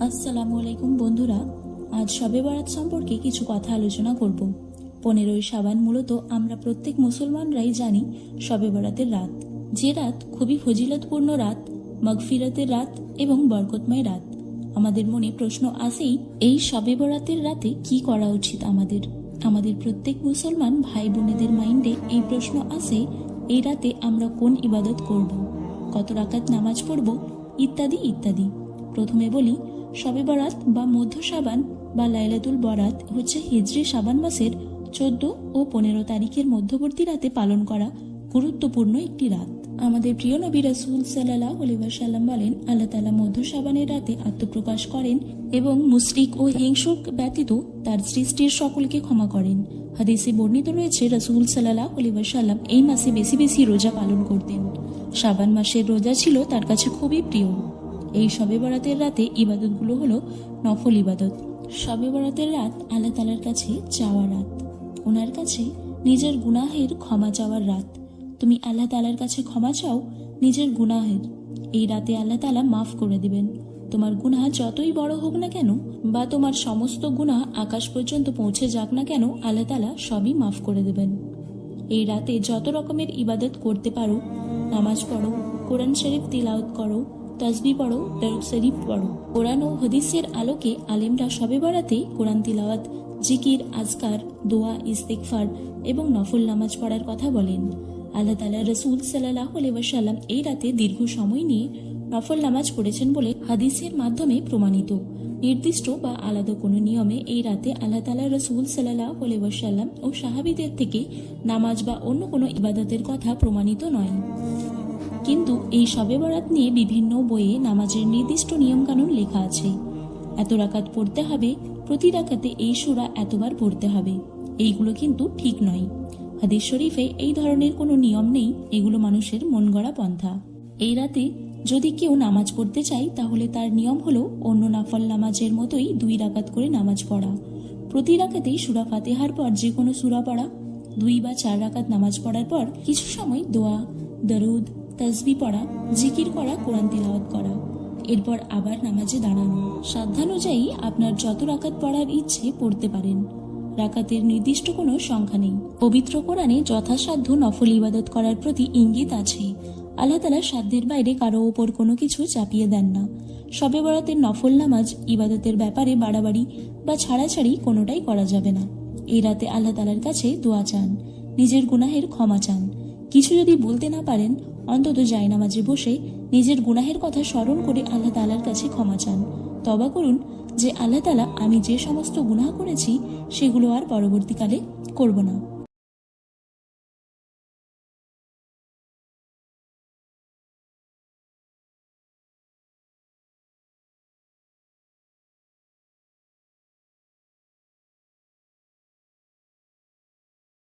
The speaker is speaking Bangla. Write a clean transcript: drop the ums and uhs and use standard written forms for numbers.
আসসালামু আলাইকুম বন্ধুরা, আজ শবে বরাত সম্পর্কে কিছু কথা আলোচনা করব। 15ই শাবান মূলত আমরা প্রত্যেক মুসলমানরাই জানি শবে বরাতের রাত, যে রাত খুবই ফজিলতপূর্ণ রাত, মাগফিরাতের রাত এবং বরকতময় রাত। আমাদের মনে প্রশ্ন আসেই, এই শবে বরাতের রাতে কি করা উচিত আমাদের প্রত্যেক মুসলমান ভাই বোনেদের মাইন্ডে এই প্রশ্ন আসে, এই রাতে আমরা কোন ইবাদত করব, কত রাকাত নামাজ পড়ব, ইত্যাদি ইত্যাদি। প্রথমে বলি, শবে বরাত বা মধ্য শাবান বা লাইলাতুল বরাত হচ্ছে হিজরি শাবান মাসের 14 ও 15 তারিখের মধ্যবর্তী রাতে পালন করা গুরুত্বপূর্ণ একটি রাত। আমাদের প্রিয় নবী রাসূল সাল্লাল্লাহু আলাইহি ওয়াসাল্লাম বলেন, আল্লাহ তাআলা মধ্য শাবানের রাতে আত্মপ্রকাশ করেন এবং মুশরিক ও হিংসুক ব্যতীত তার সৃষ্টির সকলকে ক্ষমা করেন। হাদিসে বর্ণিত রয়েছে, রাসূল সাল্লাল্লাহু আলাইহি ওয়াসাল্লাম এই মাসে বেশি বেশি রোজা পালন করতেন। শাবান মাসের রোজা ছিল তার কাছে খুবই প্রিয়। এই শবে বরাতের রাতে ইবাদতগুলো হলো নফল ইবাদত। শবে বরাতের রাত আল্লাহ তাআলার কাছে চাওয়া রাত, ওনার কাছে নিজের গুনাহের ক্ষমা চাওয়ার রাত। তুমি আল্লাহ তাআলার কাছে ক্ষমা চাও নিজের গুনাহের, এই রাতে আল্লাহ তাআলা মাফ করে দিবেন। তোমার গুনাহ যতই বড় হোক না কেন বা তোমার সমস্ত গুনাহ আকাশ পর্যন্ত পৌঁছে যাক না কেন, আল্লাহ তাআলা সবই মাফ করে দেবেন। এই রাতে যত রকমের ইবাদত করতে পারো, নামাজ পড়ো, কোরআন শরীফ তিলাওয়াত করো, তাসবিহ পড়ো, দরুদ শরীফ পড়ো। কোরআন ও হাদিসের আলোকে আলেমরা শবে বরাতে কোরআন তিলাওয়াত, জিকির, আজকার, দোয়া, ইস্তিগফার এবং নফল নামাজ পড়ার কথা বলেন। আল্লাহ তাআলা রাসূল সাল্লাল্লাহু আলাইহি ওয়াসাল্লাম এই রাতে দীর্ঘ সময় নিয়ে নফল নামাজ পড়েছেন বলে হাদিসের মাধ্যমে প্রমাণিত। নির্দিষ্ট বা আলাদা কোনো নিয়মে এই রাতে আল্লাহ তাআলা রাসূল সাল্লাল্লাহু আলাইহি ওয়াসাল্লাম ও সাহাবীদের থেকে নামাজ বা অন্য কোনো ইবাদতের কথা প্রমাণিত নয়। কিন্তু এই শবে বরাত নিয়ে বিভিন্ন বইয়ে নামাজের নির্দিষ্ট নিয়মকানুন লেখা আছে। এত রাকাত পড়তে হবে, প্রতি রাকাতে এই সূরা এতবার পড়তে হবে। এইগুলো কিন্তু ঠিক নয়। হাদিস শরীফে এই ধরনের কোনো নিয়ম নেই, এগুলো মানুষের মন গড়া পন্থা। এই রাতে যদি কেউ নামাজ পড়তে চায় তাহলে তার নিয়ম হলো অন্য নফল নামাজের মতোই 2 রাকাত করে নামাজ পড়া। প্রতি রাকাতেই সূরা ফাতিহার পর যে কোনো সূরা পড়া। 2 বা 4 রাকাত নামাজ পড়ার পর কিছু সময় দোয়া, দরুদ, তাসবিহ পড়া, জিকির করা, কোরআন তিলাওয়াত করা। এরপর আবার নামাজে দাঁড়ানো। সাধ্যানুযায়ী আপনার যত রাকাত পড়ার ইচ্ছে পড়তে পারেন। রাকাতের নির্দিষ্ট কোনো সংখ্যা নেই। পবিত্র কোরআনে যথাসাধ্য নফল ইবাদত করার প্রতি ইঙ্গিত আছে। আল্লাহ তাআলা সাধ্যের বাইরে কারো ওপর কোনো কিছু চাপিয়ে দেন না। শবে বরাতের নফল নামাজ ইবাদতের ব্যাপারে বাড়াবাড়ি বা ছাড়াছাড়ি কোনোটাই করা যাবে না। এই রাতে আল্লাহ তাআলার কাছে দোয়া চান, নিজের গুনাহের ক্ষমা চান। কিছু যদি বলতে না পারেন, অন্তত জায়নামাজে বসে নিজের গুনাহের কথা স্মরণ করে আল্লাহ তাআলার কাছে ক্ষমা চান। তওবা করুন যে, আল্লাহ তাআলা, আমি যে সমস্ত গুনাহ করেছি সেগুলো আর পরবর্তীকালে করব না।